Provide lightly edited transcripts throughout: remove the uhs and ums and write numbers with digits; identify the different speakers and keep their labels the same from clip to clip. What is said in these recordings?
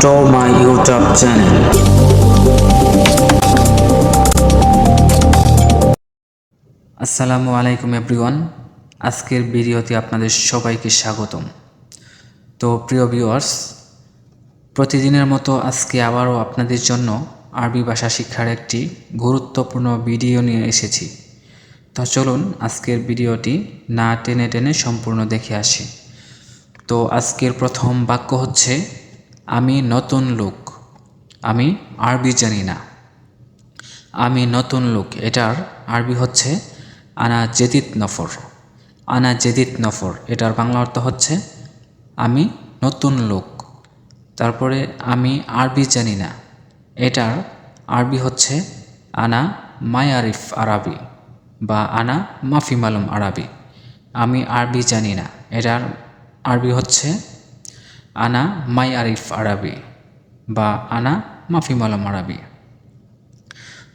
Speaker 1: to my YouTube channel. আসসালামু আলাইকুম everyone. আজকের ভিডিওতে আপনাদের সবাইকে স্বাগতম। তো প্রিয় ভিউয়ার্স, প্রতিদিনের মতো আজকে আবারও আপনাদের জন্য আরবি ভাষা শিক্ষার একটি গুরুত্বপূর্ণ ভিডিও নিয়ে এসেছি। তো চলুন আজকের ভিডিওটি না টেনে টেনে সম্পূর্ণ দেখে আসি। তো আজকের প্রথম বাক্য হচ্ছে আমি নতুন লোক। আমি আরবি জানি না। আমি নতুন লোক, এটার আরবি হচ্ছে আনা জেদিদ নফর। আনা জেদিদ নফর, এটার বাংলা অর্থ হচ্ছে আমি নতুন লোক। তারপরে আমি আরবি জানি না, এটার আরবি হচ্ছে আনা মাই আরিফ আরবি বা আনা মাফি মালুম আরবি। আমি আরবি জানি না, এটার আরবি হচ্ছে আনা মাই আরিফ আরবি বা আনা মাফি মালুম আরবি।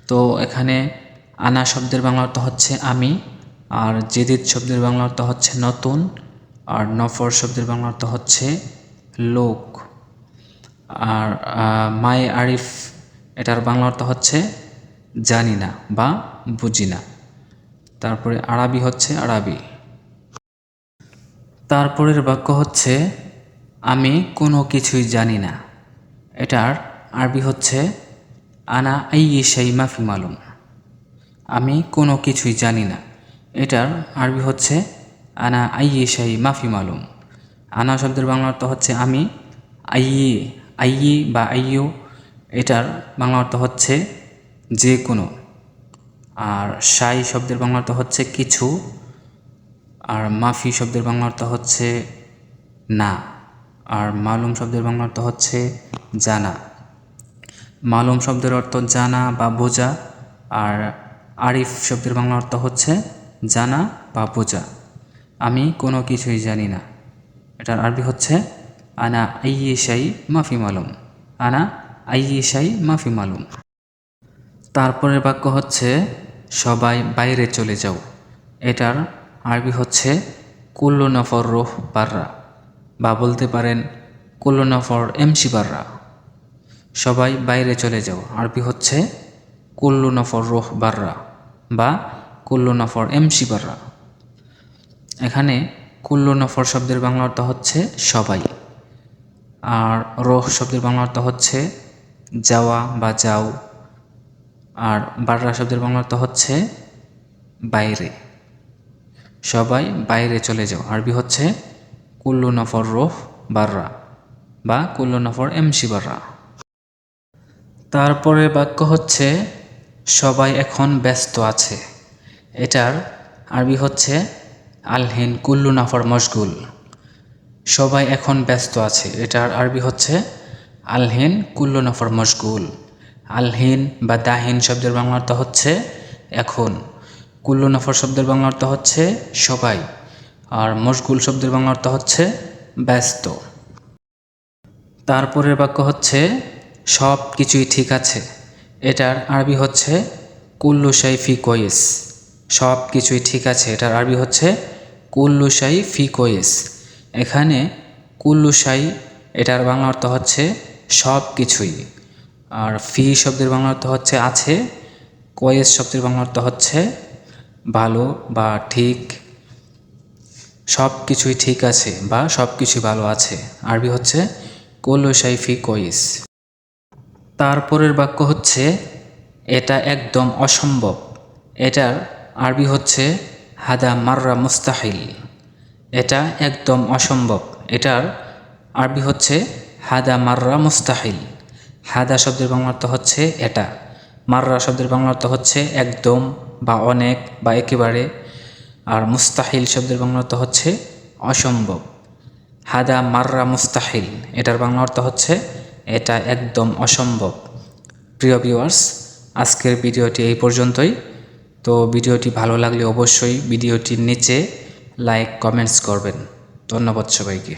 Speaker 1: তো এখানে আনা শব্দের বাংলা অর্থ হচ্ছে আমি, আর জেদিদ শব্দের বাংলা অর্থ হচ্ছে নতুন, আর নফর শব্দের বাংলা অর্থ হচ্ছে লোক, আর মাই আরিফ এটার বাংলা অর্থ হচ্ছে জানি না বা বুঝি না। তারপরে আরবি হচ্ছে আরবি। তারপরের বাক্য হচ্ছে আমি কোনো কিছুই জানি না, এটার আরবি হচ্ছে আনা আইয়ি শাই মাফি মালুম। আমি কোনো কিছুই জানি না, এটার আরবি হচ্ছে আনা আইয়ি শাই মাফি মালুম। আনা শব্দের বাংলা অর্থ হচ্ছে আমি, আইয়ি আইয়ি বা আইয়ু এটার বাংলা অর্থ হচ্ছে যে কোনো, আর শাই শব্দের বাংলা অর্থ হচ্ছে কিছু, আর মাফি শব্দের বাংলা অর্থ হচ্ছে না, আর মালুম শব্দের বাংলা অর্থ হচ্ছে জানা। মালুম শব্দের অর্থ জানা বা বোঝা, আর আরিফ শব্দের বাংলা অর্থ হচ্ছে জানা বা বোঝা। আমি কোনো কিছুই জানি না, এটার আরবি হচ্ছে আনা আইয়ি শাই মাফি মালুম। আনা আইয়ি শাই মাফি মালুম। তারপরের বাক্য হচ্ছে সবাই বাইরে চলে যাও, এটার আরবি হচ্ছে কুল্লু নফর রুহ বাররা, বা বলতে পারেন কুল্লু নফর এমসি বাররা। সবাই বাইরে চলে যাও, আরবি হচ্ছে কুল্লু নফর রুহ বাররা বা কুল্লু নফর এমসি বাররা। এখানে কুল্লু নফর শব্দের বাংলা অর্থ হচ্ছে সবাই, আর রোহ শব্দের বাংলা অর্থ হচ্ছে যাওয়া বা যাও, আর বাররা শব্দের বাংলা অর্থ হচ্ছে বাইরে। সবাই বাইরে চলে যাও, আরবি হচ্ছে কুল্লু নফর রোহ বাররা বা কুল্লু নফর এমসি বাররা। তারপরে বাক্য হচ্ছে সবাই এখন ব্যস্ত আছে, এটার আরবি হচ্ছে আলহিন কুল্লু নফর মশগুল। সবাই এখন ব্যস্ত আছে, এটার আরবি হচ্ছে আলহিন কুল্লু নফর মশগুল। আলহিন বা দাহিন শব্দের বাংলা অর্থ হচ্ছে এখন, কুল্লু নফর শব্দের বাংলা অর্থ হচ্ছে সবাই, আর মশগুল শব্দের বাংলা অর্থ হচ্ছে ব্যস্ত। তারপরের বাক্য হচ্ছে সব কিছুই ঠিক আছে, এটার আরবি হচ্ছে কুল্লু শাই ফি কোয়েস। সব কিছুই ঠিক আছে, এটার আরবি হচ্ছে কুল্লু শাই ফি কোয়েস। এখানে কুল্লু শাই এটার বাংলা অর্থ হচ্ছে সব কিছুই, আর ফি শব্দের বাংলা অর্থ হচ্ছে আছে, কোয়েস শব্দের বাংলা অর্থ হচ্ছে ভালো বা ঠিক। সব কিছুই ঠিক আছে বা সব কিছুই ভালো আছে, আরবি হচ্ছে কুল্লু শাই ফি কোয়েস। তারপরের বাক্য হচ্ছে এটা একদম অসম্ভব, এটার আরবি হচ্ছে হাদা মাররা মুস্তাহিল। এটা একদম অসম্ভব, এটার আরবি হচ্ছে হাদা মাররা মুস্তাহিল। হাদা শব্দের বাংলা অর্থ হচ্ছে এটা, মাররা শব্দের বাংলা অর্থ হচ্ছে একদম বা অনেক বা একেবারে, আর মুস্তাহিল শব্দের বাংলা অর্থ হচ্ছে অসম্ভব। হাদা মাররা মুস্তাহিল, এটার বাংলা অর্থ হচ্ছে এটা একদম অসম্ভব। প্রিয় ভিউয়ার্স, আজকের ভিডিওটি এই পর্যন্তই। তো ভিডিওটি ভালো লাগলে অবশ্যই ভিডিওটির নিচে লাইক কমেন্টস করবেন। ধন্যবাদ সবাইকে।